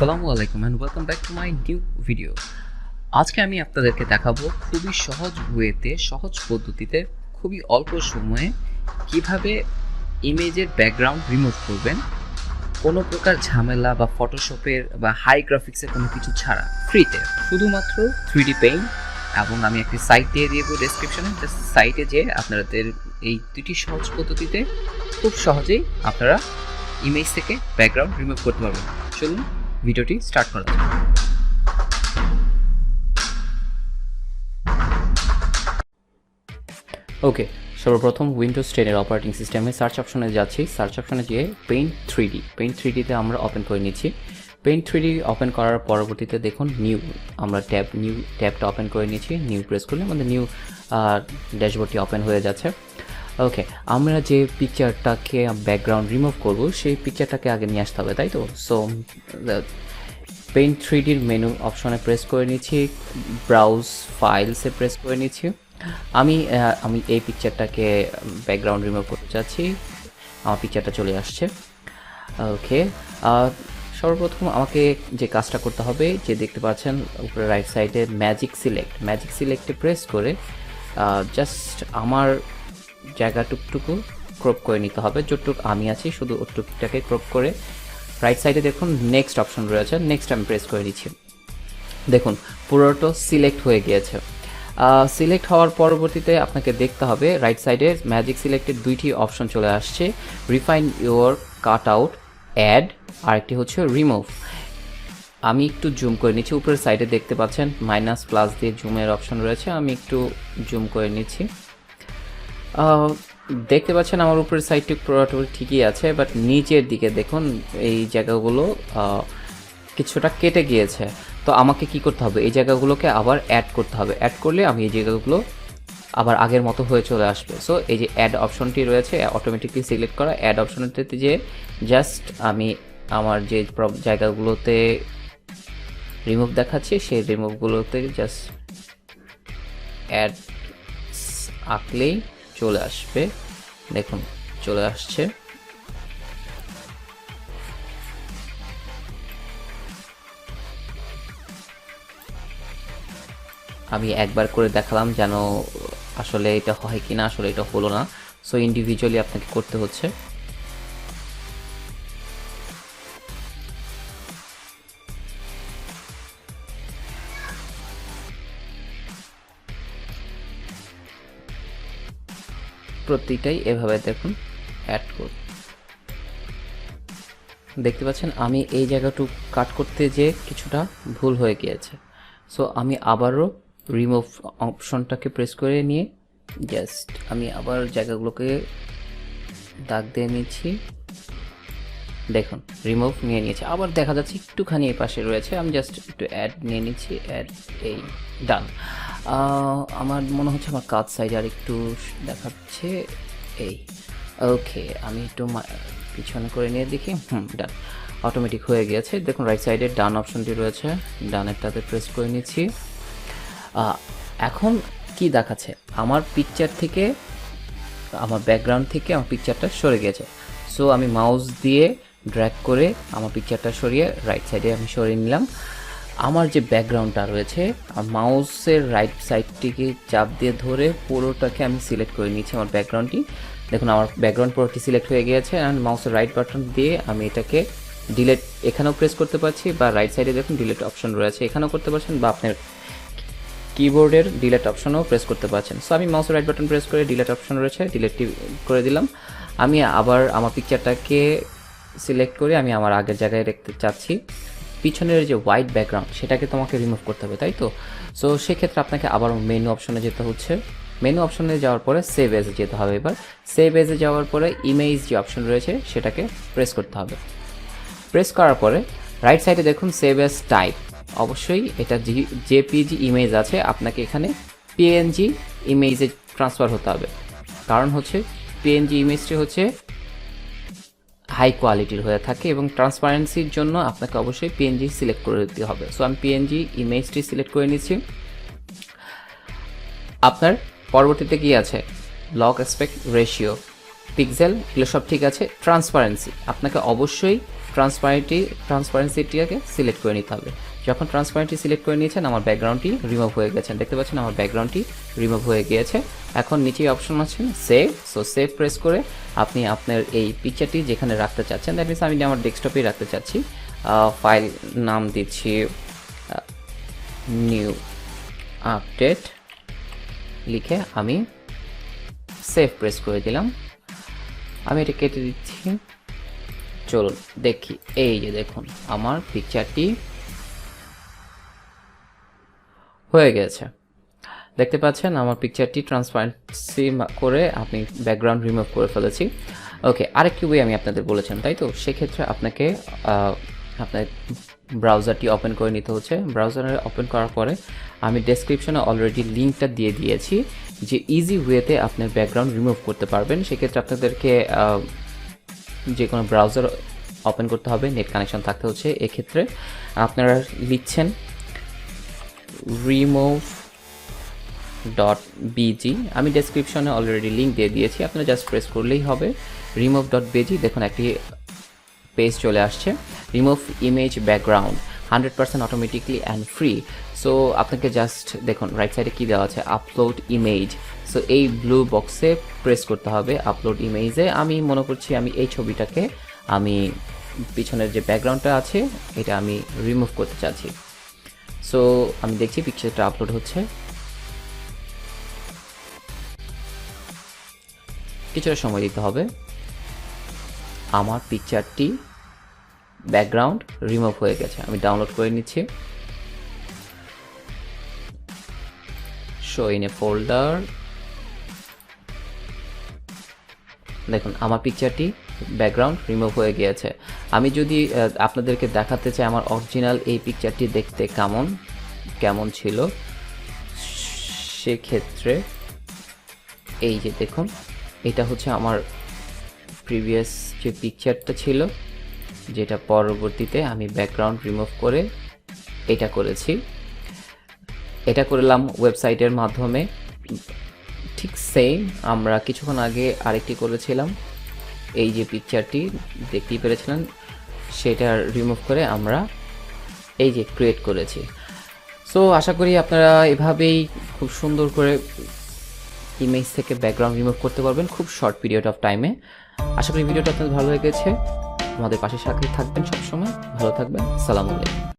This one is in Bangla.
আসসালামু আলাইকুম and welcome back to my new video. আজকে আমি আপনাদেরকে দেখাবো খুবই সহজ ওয়েতে, সহজ পদ্ধতিতে, খুবই অল্প সময়ে কিভাবে ইমেজের ব্যাকগ্রাউন্ড রিমুভ করবেন কোনো প্রকার ঝামেলা বা ফটোশপের বা হাই গ্রাফিক্সের কোনো কিছু ছাড়া, ফ্রিতে, শুধুমাত্র 3D পেইন্ট। এবং আমি একটি সাইট দিয়ে দিব ডেসক্রিপশনে, সাইটে যেয়ে আপনাদের এই দুটি সহজ পদ্ধতিতে খুব সহজেই আপনারা ইমেজ থেকে ব্যাকগ্রাউন্ড রিমুভ করতে পারবেন। চলুন ভিডিওটি স্টার্ট করা যাক। ওকে, সর্বপ্রথম উইন্ডোজ 10 এর অপারেটিং সিস্টেমে সার্চ অপশনে যাচ্ছি। সার্চ অপশনে গিয়ে পেইন্ট 3D আমরা ওপেন করে নিচ্ছি। পেইন্ট 3D ওপেন করার পরবর্তীতে দেখুন নিউ আমরা নিউ ট্যাবটা ওপেন করে নিচ্ছি। নিউ প্রেস করলে আমাদের নিউ ড্যাশবোর্ডটি ওপেন হয়ে যাচ্ছে। ওকে, আমরা যে পিকচারটাকে ব্যাকগ্রাউন্ড রিমুভ করব সেই পিকচারটাকে আগে নিয়ে আসতে হবে, তাই তো? সো পেইন্ট 3Dর মেনু অপশনে প্রেস করে নিচ্ছি, ব্রাউজ ফাইলসে প্রেস করে নিচ্ছি। আমি এই পিকচারটাকে ব্যাকগ্রাউন্ড রিমুভ করতে চাচ্ছি। আমার পিকচারটা চলে আসছে। ওকে, সর্বপ্রথম আমাকে যে কাজটা করতে হবে, যে দেখতে পাচ্ছেন উপরে রাইট সাইডে ম্যাজিক সিলেক্টে প্রেস করে জাস্ট আমার জায়গা টুকটুকু ক্রপ করে নিতে হবে। যতটুকু আমি আছি শুধু ওটুকটাকে ক্রপ করে রাইট সাইডে দেখুন নেক্সট অপশন রয়েছে, নেক্সট আমি প্রেস করে দিচ্ছি। দেখুন পুরোটা সিলেক্ট হয়ে গিয়েছে। সিলেক্ট হওয়ার পরবর্তীতে আপনাকে দেখতে হবে রাইট সাইডে ম্যাজিক সিলেক্টের দুইটি অপশন চলে আসছে, refine your cut out, add, আরেকটি হচ্ছে রিমুভ। আমি একটু জুম করে নিচ্ছি। উপরের সাইডে দেখতে পাচ্ছেন মাইনাস প্লাস দিয়ে জুমের অপশন রয়েছে, আমি একটু জুম করে নিচ্ছি। দেখতে পাচ্ছেন আমার উপরের সাইডটি পুরোপুরি ঠিকই আছে, বাট নিচের দিকে দেখুন এই জায়গাগুলো কিছুটা কেটে গিয়েছে। তো আমাকে কি করতে হবে, এই জায়গাগুলোকে আবার অ্যাড করতে হবে। অ্যাড করলে আমি এই জায়গাগুলো আবার আগের মতো হয়ে চলে আসবে। সো এই যে অ্যাড অপশনটি রয়েছে, অটোমেটিকলি সিলেক্ট করা, অ্যাড অপশনটিতে যে জাস্ট আমি আমার যে জায়গাগুলোতে রিমুভ দেখাচ্ছি সেই রিমুভগুলোতে জাস্ট অ্যাড আঁকলেই চলে আসবে। দেখুন চলে আসছে। আমি একবার করে দেখালাম যেন আসলে এটা হয় কিনা, আসলে এটা হলো না। সো ইন্ডিভিজুয়ালি আপনাকে করতে হচ্ছে। প্রতিটাই এভাবে দেখুন অ্যাড করুন। দেখতে পাচ্ছেন আমি এই জায়গাটুকু কাট করতে যে কিছুটা ভুল হয়ে গিয়েছে। সো আমি আবারও রিমুভ অপশনটাকে প্রেস করে নিয়ে জাস্ট আমি আবার জায়গাগুলোকে দাগ দিয়ে নিচ্ছি। দেখুন রিমুভ নিয়ে নিয়েছি। আবার দেখা যাচ্ছে একটুখানি এই পাশে রয়েছে, আমি জাস্ট একটু অ্যাড নিয়ে নিচ্ছি, অ্যাড, এই ডান। আমার মনে হচ্ছে আমার কাজ সাইড আর একটু দেখাচ্ছে, এই ওকে। আমি একটু পিছনে করে নিয়ে দেখি, ডান, অটোমেটিক হয়ে গিয়েছে। দেখুন রাইট সাইডে ডান অপশনটি রয়েছে, ডানেরটাতে প্রেস করে নিচ্ছি। এখন কি দেখাচ্ছে, আমার পিকচার থেকে, আমার ব্যাকগ্রাউন্ড থেকে আমার পিকচারটা সরে গেছে। সো আমি মাউস দিয়ে ড্র্যাগ করে আমার পিকচারটা সরিয়ে রাইট সাইডে আমি সরিয়ে নিলাম। আমার যে ব্যাকগ্রাউন্ডটা রয়েছে, মাউসের রাইট সাইডটিকে চাপ দিয়ে ধরে পুরোটাকে আমি সিলেক্ট করে নিচ্ছি আমার ব্যাকগ্রাউন্ডটি। দেখুন আমার ব্যাকগ্রাউন্ড পুরোটি সিলেক্ট হয়ে গিয়েছে। অ্যান্ড মাউসের রাইট বাটন দিয়ে আমি এটাকে ডিলিট এখানেও প্রেস করতে পারছি, বা রাইট সাইডে দেখুন ডিলিট অপশন রয়েছে, এখানেও করতে পারছেন, বা আপনার কিবোর্ডের ডিলিট অপশনও প্রেস করতে পারছেন। সো আমি মাউসের রাইট বাটন প্রেস করে ডিলিট অপশন রয়েছে, ডিলিটটি করে দিলাম। আমি আবার আমার পিকচারটাকে সিলেক্ট করে আমি আমার আগের জায়গায় রাখতে চাচ্ছি। পিছনের যে হোয়াইট ব্যাকগ্রাউন্ড সেটাকে তোমাকে রিমুভ করতে হবে, তাই তো? সো সেক্ষেত্রে আপনাকে আবার মেনু অপশনে যেতে হচ্ছে। মেনু অপশনে যাওয়ার পরে সেভ এজে যেতে হবে। এবার সেভ এজে যাওয়ার পরে ইমেজ যে অপশন রয়েছে সেটাকে প্রেস করতে হবে। প্রেস করার পরে রাইট সাইডে দেখুন সেভ এজ টাইপ, অবশ্যই এটা জেপিজি ইমেজ আছে, আপনাকে এখানে পিএনজি ইমেজে ট্রান্সফার হতে হবে। কারণ হচ্ছে পিএনজি ইমেজটি হচ্ছে হাই কোয়ালিটির হয়ে থাকে এবং ট্রান্সপারেন্সির জন্য আপনাকে অবশ্যই পিএনজি সিলেক্ট করে দিতে হবে। সো আমি পিএনজি ইমেজটি সিলেক্ট করে নিচ্ছি। আপনার পরবর্তীতে কি আছে, লগ অ্যাসপেক্ট রেশিও, পিক্সেল, এগুলো সব ঠিক আছে। ট্রান্সপারেন্সি আপনাকে অবশ্যই ট্রান্সপারেন্সিটিকে সিলেক্ট করে নিতে হবে। যখন ট্রান্সপারেন্সি সিলেক্ট করে নিয়েছেন আমার ব্যাকগ্রাউন্ডটি রিমুভ হয়ে গেছে, দেখতে পাচ্ছেন আমার ব্যাকগ্রাউন্ডটি রিমুভ হয়ে গিয়েছে। এখন নিচেই অপশন আছে সেভ, সো সেভ প্রেস করে আপনি আপনার এই পিকচারটি যেখানে রাখতে চাচ্ছেন, দ্যাট মিনস আমি আমার ডেস্কটপেই রাখতে চাচ্ছি, ফাইল নাম দিচ্ছি নিউ আপডেট লিখে আমি সেভ প্রেস করে দিলাম। আমি এটা কেটে দিচ্ছি, চলুন দেখি। এই যে দেখুন আমার পিকচারটি হয়ে গেছে, দেখতে পাচ্ছেন আমার পিকচারটি ট্রান্সপারেন্সি করে আপনি ব্যাকগ্রাউন্ড রিমুভ করে ফেলেছি। ওকে, আরেকটি ওয়ে আমি আপনাদের বলেছেন তাই তো, সেক্ষেত্রে আপনাকে আপনার ব্রাউজারটি ওপেন করে নিতে হচ্ছে। ব্রাউজারে ওপেন করার পরে আমি ডেসক্রিপশনে অলরেডি লিঙ্কটা দিয়ে দিয়েছি যে ইজি ওয়েতে আপনার ব্যাকগ্রাউন্ড রিমুভ করতে পারবেন। সেক্ষেত্রে আপনাদেরকে যে কোনো ব্রাউজার ওপেন করতে হবে, নেট কানেকশন থাকতে হচ্ছে। এক্ষেত্রে আপনারা লিখছেন remove.bg, আমি ডেসক্রিপশনে অলরেডি লিঙ্ক দিয়ে দিয়েছি, আপনারা জাস্ট প্রেস করলেই হবে remove.bg। দেখুন একটি পেজ চলে আসছে, remove image background 100% automatically and free. So আপনাকে জাস্ট দেখুন রাইট সাইডে কী দেওয়া আছে, আপলোড ইমেজ। সো এই ব্লু বক্সে প্রেস করতে হবে আপলোড ইমেজে। আমি মনে করছি আমি এই ছবিটাকে আমি পিছনের যে ব্যাকগ্রাউন্ডটা আছে এটা আমি রিমুভ করতে চাচ্ছি। সো আমি দেখছি পিকচারটা আপলোড হচ্ছে, কিছুটা সময় দিতে হবে। আমার পিকচারটি ব্যাকগ্রাউন্ড রিমুভ হয়ে গেছে, আমি ডাউনলোড করে নিচ্ছি। শো ইন এ ফোল্ডার, দেখুন আমার পিকচারটি ব্যাকগ্রাউন্ড রিমুভ হয়ে গিয়েছে। আমি যদি আপনাদেরকে দেখাতে চাই আমার অরিজিনাল এই পিকচারটি দেখতে কেমন ছিল, সেক্ষেত্রে এই যে দেখুন এটা হচ্ছে আমার প্রিভিয়াস যে পিকচারটা ছিল, যেটা পরবর্তীতে আমি ব্যাকগ্রাউন্ড রিমুভ করে এটা করেছি। এটা করলাম ওয়েবসাইটের মাধ্যমে। ঠিক সেম আমরা কিছুক্ষণ আগে আরেকটি করেছিলাম, এই যে পিকচারটি দেখতেই পেরেছিলেন, সেটা রিমুভ করে আমরা এই যে ক্রিয়েট করেছি। সো আশা করি আপনারা এভাবেই খুব সুন্দর করে ইমেজ থেকে ব্যাকগ্রাউন্ড রিমুভ করতে পারবেন খুব শর্ট পিরিয়ড অফ টাইমে। আশা করি ভিডিওটা আপনাদের ভালো লেগেছে, আমাদের পাশে সাথে থাকবেন সবসময়, ভালো থাকবেন, সালাম আলাইকুম।